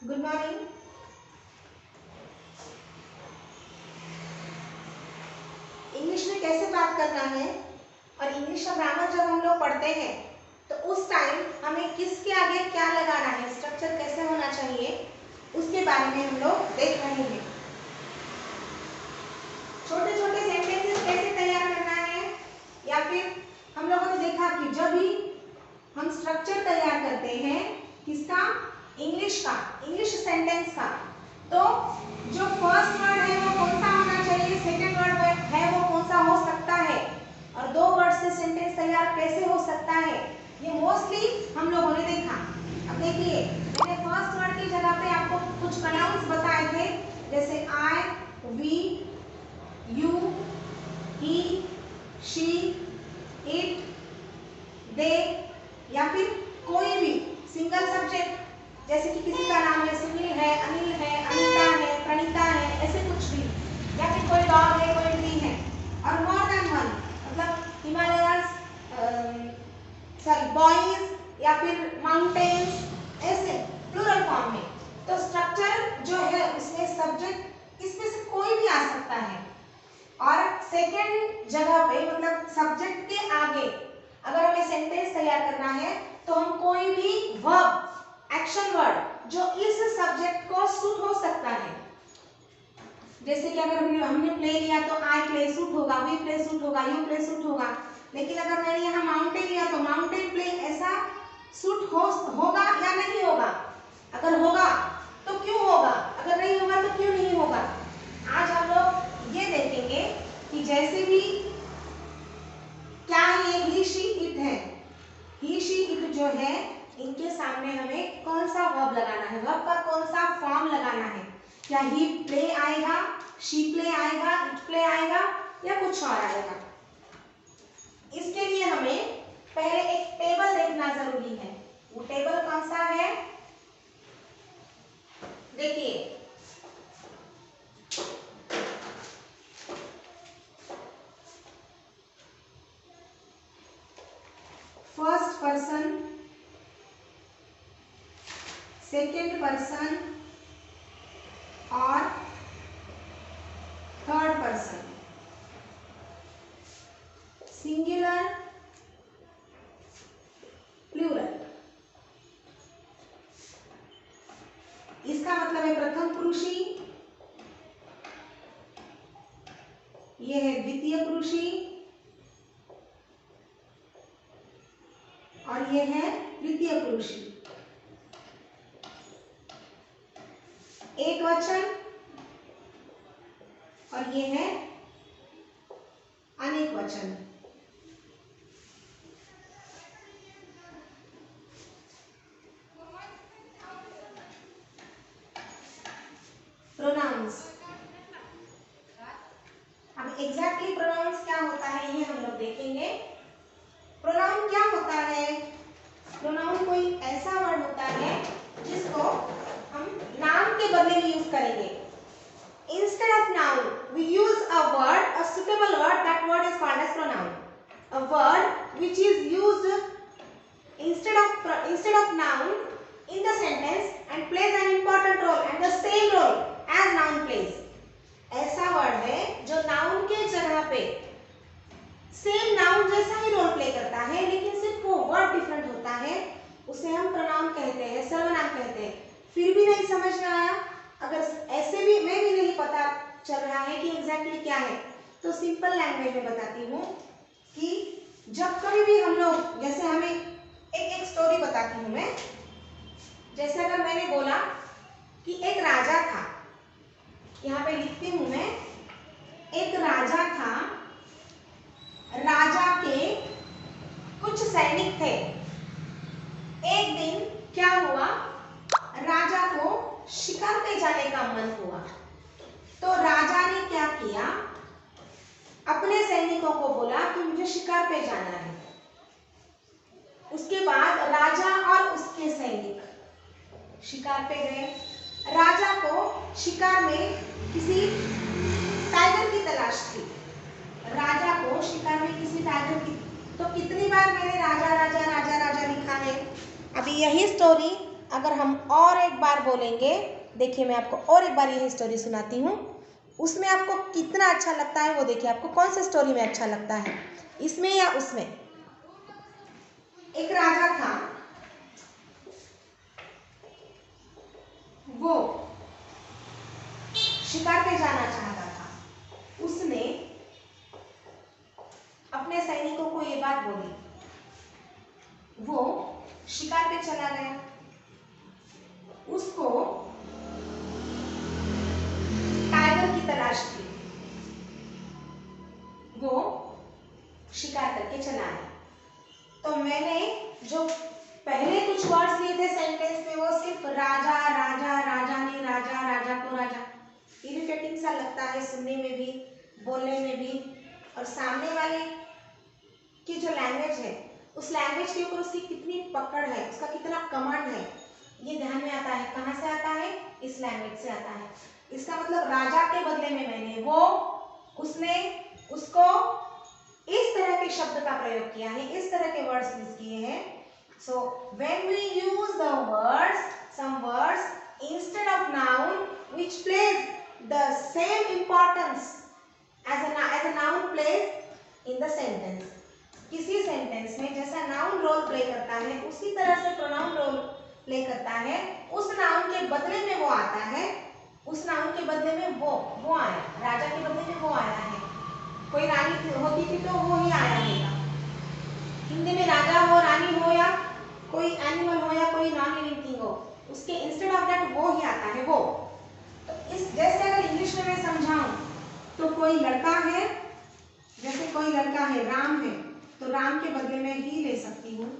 Good morning. English में कैसे बात करना है और इंग्लिश का ग्रामर जब हम लोग पढ़ते हैं तो उस टाइम हमें किसके आगे क्या लगाना है, स्ट्रक्चर कैसे होना चाहिए, उसके बारे में हम लोग देख रहे हैं। छोटे छोटे सेंटेंसेस कैसे तैयार करना है, या फिर हम लोगों ने देखा कि जब भी हम स्ट्रक्चर तैयार करते हैं किसका, इंग्लिश का, इंग्लिश सेंटेंस का, तो जो फर्स्ट वर्ड है वो कौन सा होना चाहिए, सेकंड वर्ड है वो कौन सा हो सकता है, और दो वर्ड से सेंटेंस तैयार कैसे हो सकता है, ये मोस्टली हम लोगों ने देखा। अब देखिए, मैंने फर्स्ट वर्ड की जगह पे आपको कुछ प्रोनाउंस बताए थे, जैसे I, we, you, he, she, it, they, या फिर कोई भी सिंगल सब्जेक्ट, जैसे कि किसी का नाम है सुनील है, अनिल है, अनिता है, प्रणीता है, ऐसे कुछ भी, या फिर कोई डॉग है, कोई ट्री है, और मोर देन वन, मतलब हिमालयस, सॉरी बॉयज, या फिर माउंटेन्स, ऐसे प्लूरल फॉर्म में। तो स्ट्रक्चर जो है उसमें सब्जेक्ट इसमें से कोई भी आ सकता है, और सेकेंड जगह पे मतलब सब्जेक्ट के आगे अगर हमें सेंटेंस तैयार करना है तो हम कोई भी वर्ब, एक्शन वर्ड जो इस सब्जेक्ट को सूट हो सकता है, जैसे कि अगर हमने प्ले लिया तो आई प्ले सूट होगा, वी प्ले सूट होगा, यू प्ले सूट होगा। लेकिन अगर मैंने यहाँ माउंटेन लिया तो माउंटेन प्ले ऐसा सूट होगा या नहीं होगा, अगर होगा तो क्यों होगा, अगर नहीं होगा तो क्यों नहीं होगा। आज हम लोग ये देखेंगे कि जैसे भी क्या ये ही शी इट है, ही शी इट जो है इनके सामने हमें कौन सा वर्ब लगाना है, वर्ब का कौन सा फॉर्म लगाना है, क्या ही प्ले आएगा, शी प्ले आएगा, इट प्ले आएगा, या कुछ और आएगा। इसके लिए हमें पहले एक टेबल देखना जरूरी है। वो टेबल कौन सा है, देखिए, फर्स्ट पर्सन, सेकेंड पर्सन और थर्ड पर्सन, सिंगुलर, प्लूरल। इसका मतलब है प्रथम पुरुषी, ये है द्वितीय पुरुषी, और ये है तृतीय पुरुषी। एक वचन और ये है अनेक वचन। प्रोनाउंस, अब एग्जैक्टली प्रोनाउंस क्या होता है ये हम लोग देखेंगे। प्रोनाउन क्या होता है, प्रोनाउन कोई ऐसा वर्ड होता है जिसको हम नाउन के बदले में यूज करेंगे। Instead of noun, we use a word, a suitable word. That word is called as pronoun. A word which is used instead of noun in the sentence and plays an important role and the same role as noun plays. ऐसा word है जो noun के जगह पे same noun जैसा ही role play करता है, लेकिन सिर्फ वो वर्ड डिफरेंट होता है, उसे हम प्रोनाउन कहते हैं, सर्वनाम कहते हैं। फिर भी नहीं समझ में आया, अगर ऐसे भी मैं भी नहीं पता चल रहा है कि एग्जैक्टली क्या है, तो सिंपल लैंग्वेज में बताती हूँ कि जब कभी भी हम लोग, जैसे हमें एक स्टोरी बताती हूँ मैं, जैसे अगर मैंने बोला कि एक राजा था, यहाँ पे लिखती हूँ मैं, एक राजा था, राजा के कुछ सैनिक थे। एक दिन क्या हुआ, राजा को शिकार पे जाने का मन हुआ, तो राजा ने क्या किया, अपने सैनिकों को बोला कि मुझे शिकार पे जाना है। उसके बाद राजा और उसके सैनिक शिकार पे गए। राजा को शिकार में किसी टाइगर की तलाश थी, राजा को शिकार में किसी टाइगर की, तो कितनी बार मैंने राजा राजा राजा राजा लिखा है। अभी यही स्टोरी अगर हम और एक बार बोलेंगे, देखिए मैं आपको और एक बार यही स्टोरी सुनाती हूँ, उसमें आपको कितना अच्छा लगता है वो देखिए। आपको कौन सी स्टोरी में अच्छा लगता है, इसमें या उसमें? एक राजा था, वो शिकार पे जाना चाहता था। उसने अपने सैनिकों को ये बात बोली, वो शिकार पे चला गया। उसको टाइगर की तलाश थी, वो शिकार करके चला आया। तो मैंने जो पहले कुछ वर्ड्स लिए थे सेंटेंस में, वो सिर्फ राजा राजा, राजा ने राजा, राजा को राजा, इरिटेटिंग सा लगता है सुनने में भी, बोलने में भी। और सामने वाले की जो लैंग्वेज है, उस लैंग्वेज के ऊपर उसकी कितनी पकड़ है, उसका कितना कमांड है, ये ध्यान में आता है। कहाँ से आता है? इस लैंग्वेज से आता है। इसका मतलब राजा के बदले में मैंने उसने उसको इस तरह के शब्द का प्रयोग किया है, इस तरह के वर्ड्स यूज किए हैं। So when we use the words, some words instead of noun which plays the same importance as a noun plays in the sentence. किसी सेंटेंस में जैसा नाउन रोल प्ले करता है, उसी तरह से प्रोनाउन रोल प्ले करता है। उस नाउन के बदले में वो आता है, उस नाउन के बदले में वो आया, राजा के बदले में वो आया है। कोई रानी होती थी तो वो ही आया होगा। हिंदी में राजा हो, रानी हो, या कोई एनिमल हो, या कोई नॉन लिविंग थिंग हो, उसके इंस्टेड ऑफ दैट वो ही आता है, वो। तो इस जैसे अगर इंग्लिश में मैं समझाऊं तो कोई लड़का है, जैसे कोई लड़का है, राम है, तो राम के बदले में ही ले सकती हूँ।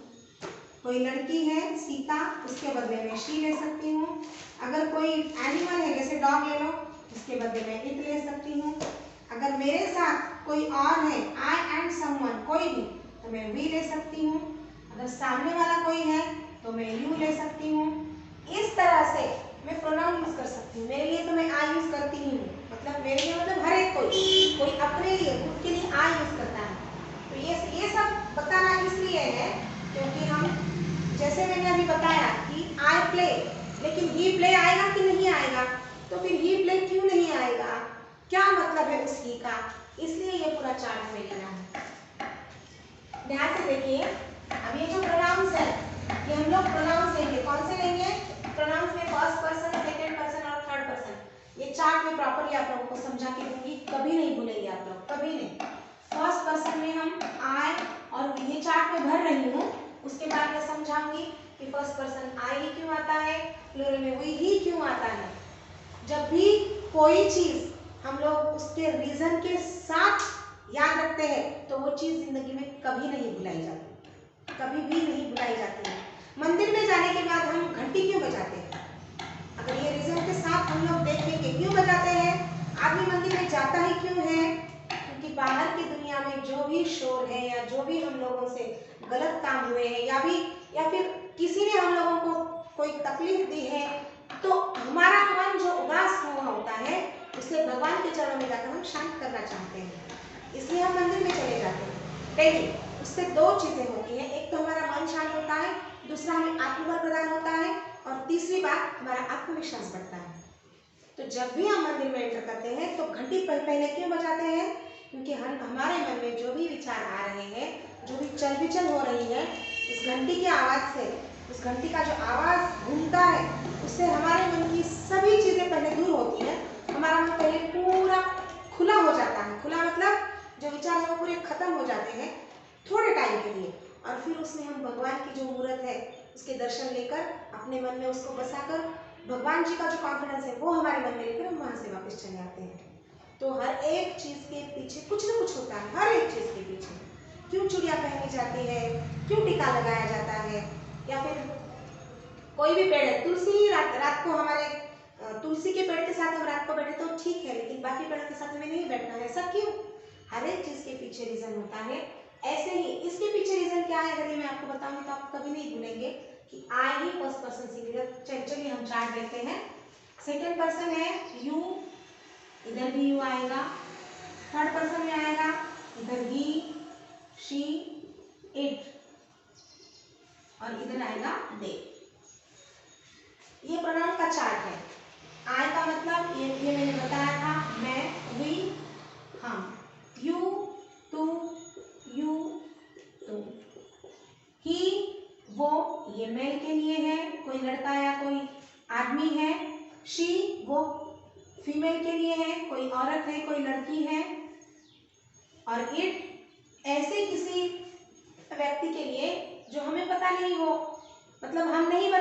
कोई लड़की है सीता, उसके बदले में शी ले सकती हूँ। अगर कोई एनिमल है, जैसे डॉग ले लो, उसके बदले में इट ले सकती हूँ। अगर मेरे साथ कोई और है, आई एंड समवन, कोई भी, तो मैं वी ले सकती हूँ। अगर सामने वाला कोई है तो मैं यू ले सकती हूँ। इस तरह से मैं प्रोनाउन यूज कर सकती हूँ। मेरे लिए तो मैं आई यूज करती ही हूँ, मतलब मेरे लिए मतलब हर एक कोई अपने लिए, खुद के लिए आई यूज करता है। तो ये सब बताना इसलिए है क्योंकि हम, जैसे मैंने अभी बताया कि आई प्ले, लेकिन ही प्ले आएगा कि नहीं आएगा? तो फिर ही प्ले क्यों नहीं आएगा, क्या मतलब है उस ही का? इसलिए ये पूरा चार्ट में लिखना है। ध्यान से देखिए, अब ये जो प्रोनाउंस है, ये हम लोग प्रोनाउंस लेंगे। कौन से लेंगे? प्रोनाउंस में फर्स्ट पर्सन, सेकंड पर्सन और थर्ड पर्सन। ये चार्ट में प्रॉपर्ली आप लोगों को समझा के दूंगी, कभी नहीं भूलेंगे आप लोग, कभी नहीं। फर्स्ट पर्सन में हम आई और ये चार्ट में भर रही हूँ, उसके बाद मैं समझाऊंगी कि फर्स्ट पर्सन आई ही क्यों आता है, प्लूरल में वी ही क्यों आता है। जब भी कोई चीज हम लोग उसके रीजन के साथ याद रखते हैं तो वो चीज जिंदगी में कभी नहीं भुलाई जाती, कभी भी नहीं भुलाई जाती है। मंदिर में जाने के बाद हम घंटी क्यों बजाते हैं? अगर ये रीजन के साथ हम लोग देखेंगे क्यों बजाते हैं, आदमी मंदिर में जाता ही क्यों है? क्योंकि बाहर की दुनिया में जो भी शोर है, या जो भी हम लोगों से गलत काम हुए हैं, या फिर किसी ने हम लोगों को कोई तकलीफ दी है, तो हमारा मन जो उदास हुआ होता है, उसे भगवान के चरणों में जाकर हम शांत करना चाहते हैं, इसलिए हम मंदिर में चले जाते हैं। देखिए, उससे दो चीजें होती हैं, एक तो हमारा मन शांत होता है, दूसरा हमें आत्मबल प्रदान होता है, और तीसरी बात हमारा आत्मविश्वास बढ़ता है। तो जब भी हम मंदिर में एंटर करते हैं तो घंटी पहले क्यों बजाते हैं? क्योंकि हम, हमारे मन में जो भी विचार आ रहे हैं, जो भी चल विचल हो रही है, उस घंटी की आवाज से, उस घंटी का जो आवाज घूमता है, उससे हमारे मन की सभी चीजें पहले दूर होती है। हमारा मन पहले पूरा खुला हो जाता है। खुला मतलब जो विचार है वो पूरे खत्म हो जाते हैं थोड़े टाइम के लिए, और फिर उसमें हम भगवान की जो मूर्त है उसके दर्शन लेकर, अपने मन में उसको बसाकर, भगवान जी का जो कॉन्फिडेंस है वो हमारे मन में लेकर हम वहां से वापस चले आते हैं। तो हर एक चीज के पीछे कुछ ना कुछ होता है, हर एक चीज के पीछे। क्यों चूड़ियां पहनी जाती है, क्यों टीका लगाया जाता है, या फिर कोई भी पेड़ है, तुलसी, रात को हमारे तुलसी के पेड़ के साथ हम रात को बैठे तो ठीक है, लेकिन बाकी पेड़ के साथ हमें नहीं बैठना है। ऐसा क्यों? हर एक चीज के पीछे रीजन होता है। ऐसे ही इसके पीछे रीजन क्या है, अगर ये मैं आपको बताऊंगी तो आप कभी नहीं भूलेंगे कि आई ही फर्स्ट पर्सन सिंगुलर। चलिए हम चार्ट देखते हैं। सेकंड पर्सन है यू, इधर भी यू आएगा। थर्ड पर्सन में आएगा इधर ही, शी, इट, और इधर आएगा दे। ये प्रोनाउन का चार्ट है। आई का मतलब ये मैंने बताया था, मैं, वी, हम, यू, तू, यू, तुम, ही, वो, ये मेल के लिए है, कोई लड़का या कोई आदमी है। शी, वो फीमेल के लिए है, कोई औरत है, कोई लड़की है। और इट ऐसे किसी व्यक्ति के लिए जो हमें पता नहीं हो, मतलब हम नहीं